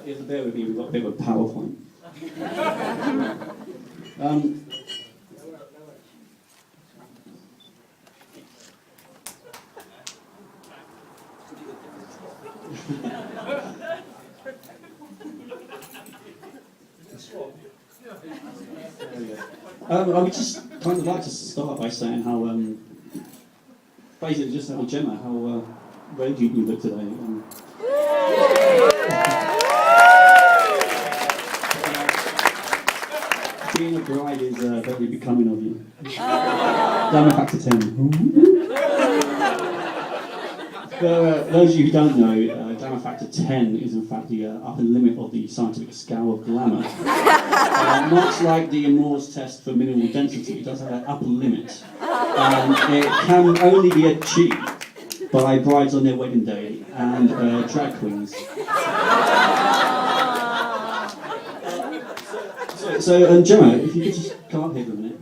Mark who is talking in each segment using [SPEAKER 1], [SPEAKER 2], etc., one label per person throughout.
[SPEAKER 1] You have to bear with me, we've got a bit of a PowerPoint. I would just kind of like to start by saying how, basically just how Gemma, how radiant you look today. Being a bride is very becoming of you. Down back to 10. For those of you who don't know, Glamour Factor 10 is in fact the upper limit of the scientific scale of glamour. Much like the Moore's test for mineral density, it does have an upper limit. It can only be achieved by brides on their wedding day and drag queens. So Gemma, if you could just come up here for a minute.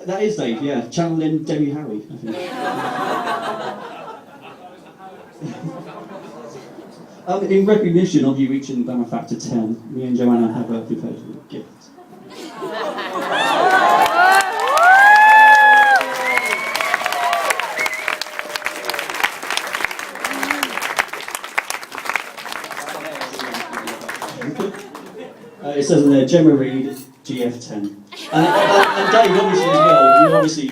[SPEAKER 1] That is Dave, yeah. Channeling Debbie Harry, I think. In recognition of you reaching Glamour Factor 10, me and Joanna have prepared a gift. It says in there, Gemma Reid, GF10. And Dave, obviously as well, you obviously,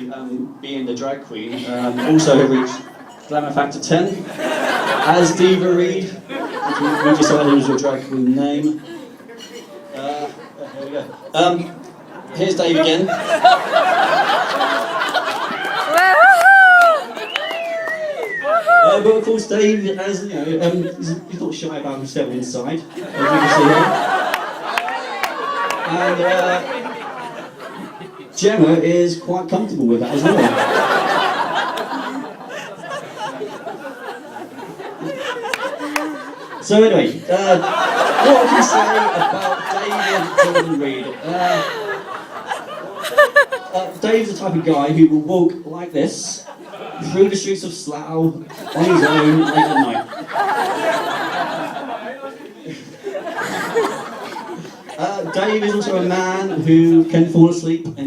[SPEAKER 1] being the drag queen, also have reached Glamour Factor 10, as Diva Reid. We decided it was your drag queen name. Here we go. Here's Dave again. But of course Dave, as you know, he's not shy about himself inside, as you can see here. And Gemma is quite comfortable with that as well. So anyway, what can I say about David Jordan Reid? Dave's the type of guy who will walk like this through the streets of Slough on his own late at night. Dave is also a man who can fall asleep in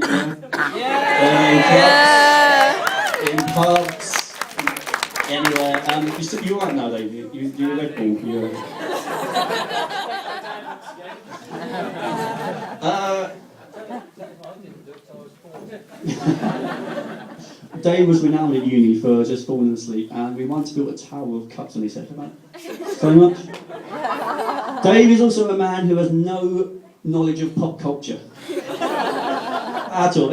[SPEAKER 1] pubs, anywhere. You're right now, Dave. You're a Red Bull. Dave was renowned at uni for just falling asleep, and we once built a tower of cups on his head. So much. Dave is also a man who has no knowledge of pop culture at all.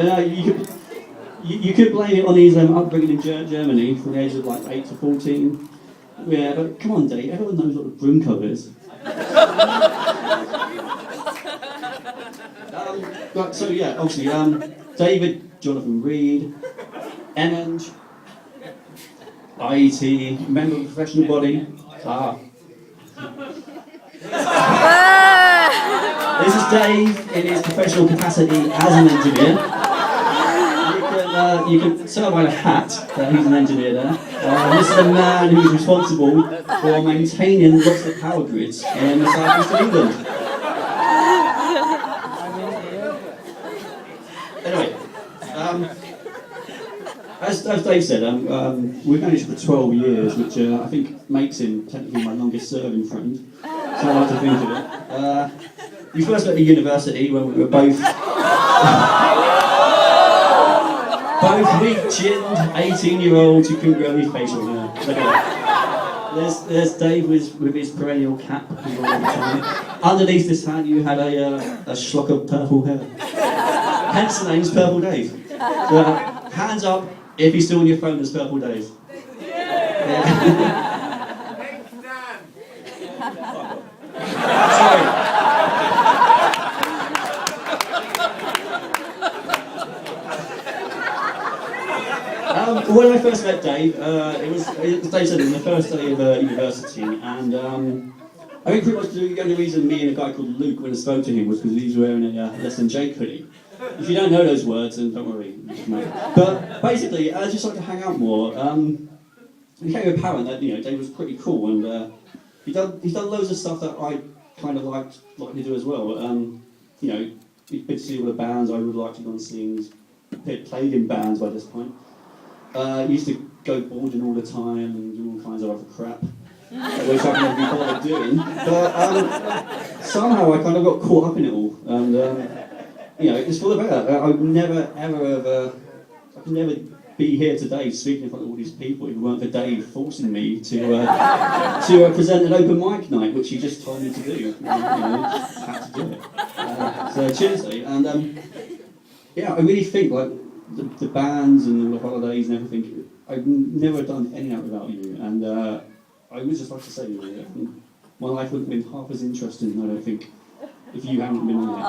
[SPEAKER 1] You could blame it on his upbringing in Germany from the age of like 8 to 14. Yeah, but come on, Dave, everyone knows what the Broomco is. Right, so yeah, obviously, David Jonathan Reid, Enenge, IET, member of the professional body. This is Dave in his professional capacity as an engineer. You can tell by the hat that he's an engineer there. This is a man who's responsible for maintaining lots of power grids in the south east of England. Anyway, as Dave said, we've known each other for 12 years, which I think makes him technically my longest serving friend. So I like to think of it. We first met at university when we were both weak-chinned 18-year-olds who couldn't grow any facial hair. Look at that. There's Dave with his perennial cap. Underneath this hat, you had a schlock of purple hair. Hence the name's Purple Dave. Hands up if he's still on your phone as Purple Dave. Yeah. Sorry. When I first met Dave, it was Dave said, it was the first day of university, and I think pretty much the only reason me and a guy called Luke went and spoke to him was because he was wearing a Less Than Jake hoodie. If you don't know those words, then don't worry. But basically, I just like to hang out more. It became apparent that Dave was pretty cool, and he's done loads of stuff that I kind of like to do as well. He's been to see all the bands I would like to go and see. He's played in bands by this point. Used to go boarding all the time and do all kinds of other crap, which I can never be bothered doing. But somehow I kind of got caught up in it all, and it's for the better. I would never ever I could never be here today speaking in front of all these people if it weren't for Dave forcing me to present an open mic night, which he just told me to do. Had to do it. So cheers, Dave. And I really think like the bands and all the holidays and everything, I've never done any of that without you. And I would just like to say, my life wouldn't have been half as interesting, I don't think, if you hadn't been there.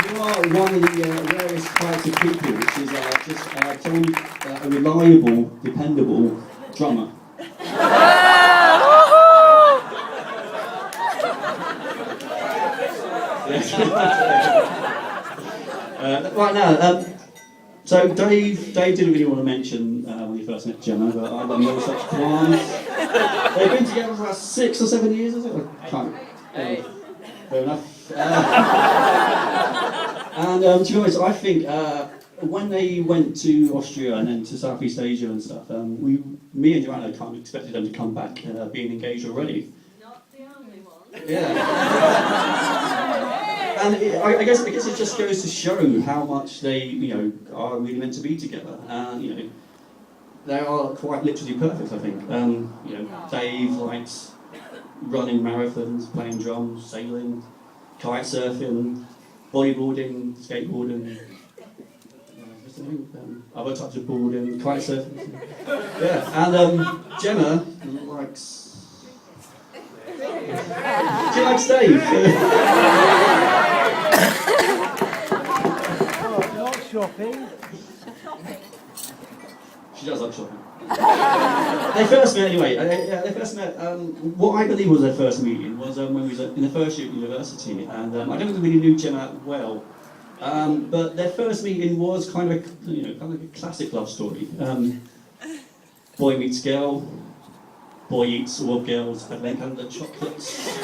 [SPEAKER 1] You are one of the rarest types of people, which is just a reliable, dependable drummer. Right now, so Dave didn't really want to mention when he first met Gemma, but I've got no such qualms. They've been together for about 6 or 7 years, is it? I can't. Fair enough. And to be honest, I think when they went to Austria and then to Southeast Asia and stuff, me and Joanna kind of expected them to come back being engaged already.
[SPEAKER 2] Not the only one.
[SPEAKER 1] Yeah. And I guess it just goes to show how much they, are really meant to be together. And they are quite literally perfect, I think. Dave likes running marathons, playing drums, sailing, kite surfing, bodyboarding, skateboarding, other types of boarding, kite surfing. Yeah, and Gemma likes. She likes Dave.
[SPEAKER 3] Not shopping.
[SPEAKER 1] She does like shopping. They first met anyway. They first met. What I believe was their first meeting was when we was in the first year at university, and I don't really knew Gemma well, but their first meeting was kind of a classic love story. Boy meets girl. Boy eats all girls' Advent calendar chocolates.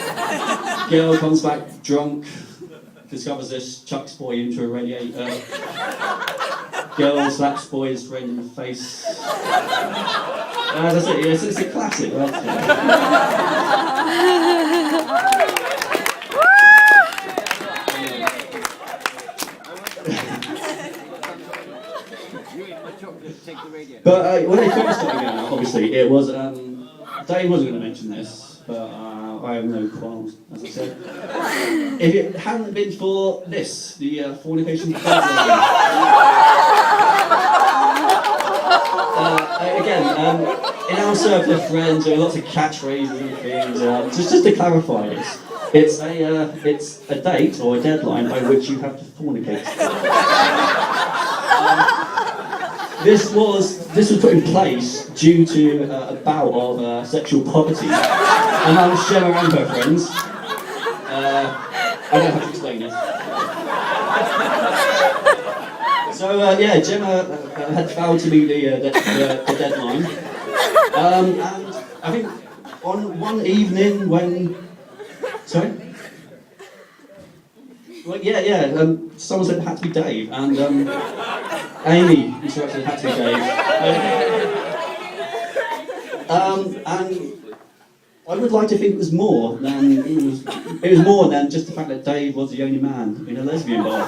[SPEAKER 1] Girl comes back drunk, discovers this, chucks boy into a radiator. Girl slaps boy's friend in the face. That's it, yes, it's a classic, right? But when they first started going out, obviously, it was, Dave wasn't going to mention this, but I have no qualms, as I said. If it hadn't been for this, the fornication again, in our circle of friends, there are lots of catchphrases and things. Just to clarify this, it's a date or a deadline by which you have to fornicate. This was put in place due to a bout of sexual poverty among Gemma and her friends. I don't have to explain this. So Gemma had failed to meet the deadline, and I think on one evening when, sorry. Well, someone said it had to be Dave, and Amy instructed it had to be Dave. And I would like to think it was more than just the fact that Dave was the only man in a lesbian bar.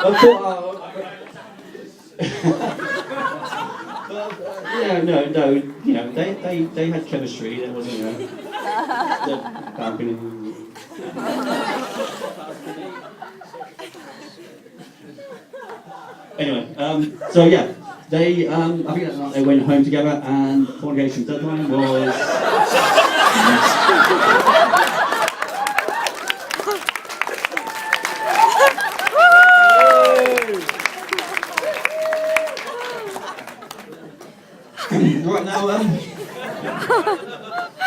[SPEAKER 1] Of course, they had chemistry. There wasn't the balcony. Anyway, they I think that night they went home together, and the fornication deadline was. Right now,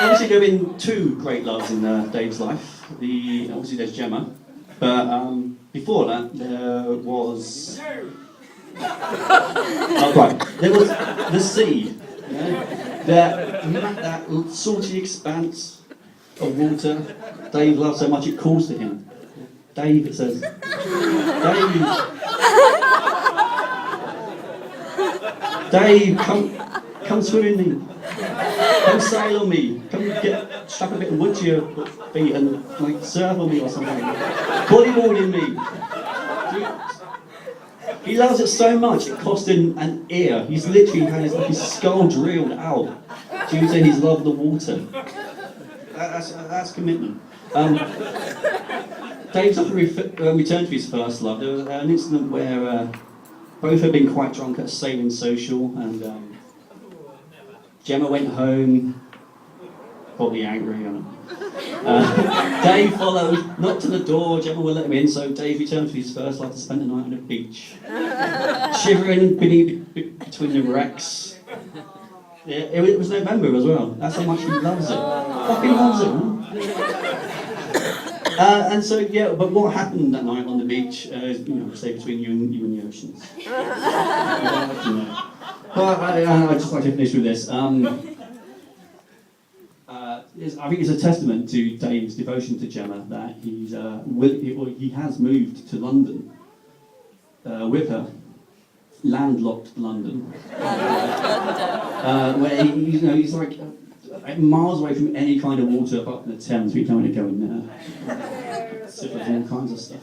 [SPEAKER 1] obviously there have been two great loves in Dave's life. Obviously there's Gemma, but before that there was... Oh, right. There was the sea. That salty expanse of water Dave loved so much it calls to him. Dave, it says, Dave, come swim in me. Come sail on me. Come strap a bit of wood to your feet and like surf on me or something. Bodyboard in me. He loves it so much it cost him an ear. He's literally had his skull drilled out due to his love of the water. That's commitment. Dave's often returned to his first love. There was an incident where both had been quite drunk at a sailing social, and Gemma went home, probably angry. I don't know. Dave followed, knocked on the door, Gemma would let him in, so Dave returned to his first love to spend the night on the beach. Shivering between the wrecks. Yeah, it was November as well. That's how much he loves it. Fucking loves it, man. And so, yeah, but what happened that night on the beach is, say between you and the oceans. But I'd just like to finish with this. I think it's a testament to Dave's devotion to Gemma that he has moved to London with her, landlocked London, where he's like miles away from any kind of water apart from the Thames. We don't want to go in there. Sip of all kinds of stuff.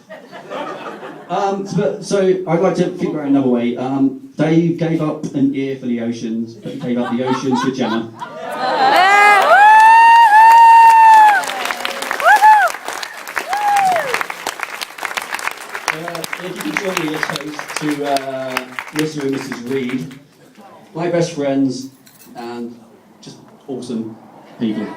[SPEAKER 1] So I'd like to figure out another way. Dave gave up an ear for the oceans, but he gave up the oceans for Gemma. If you could join me as host to Mr. and Mrs. Reed, my best friends and just awesome people.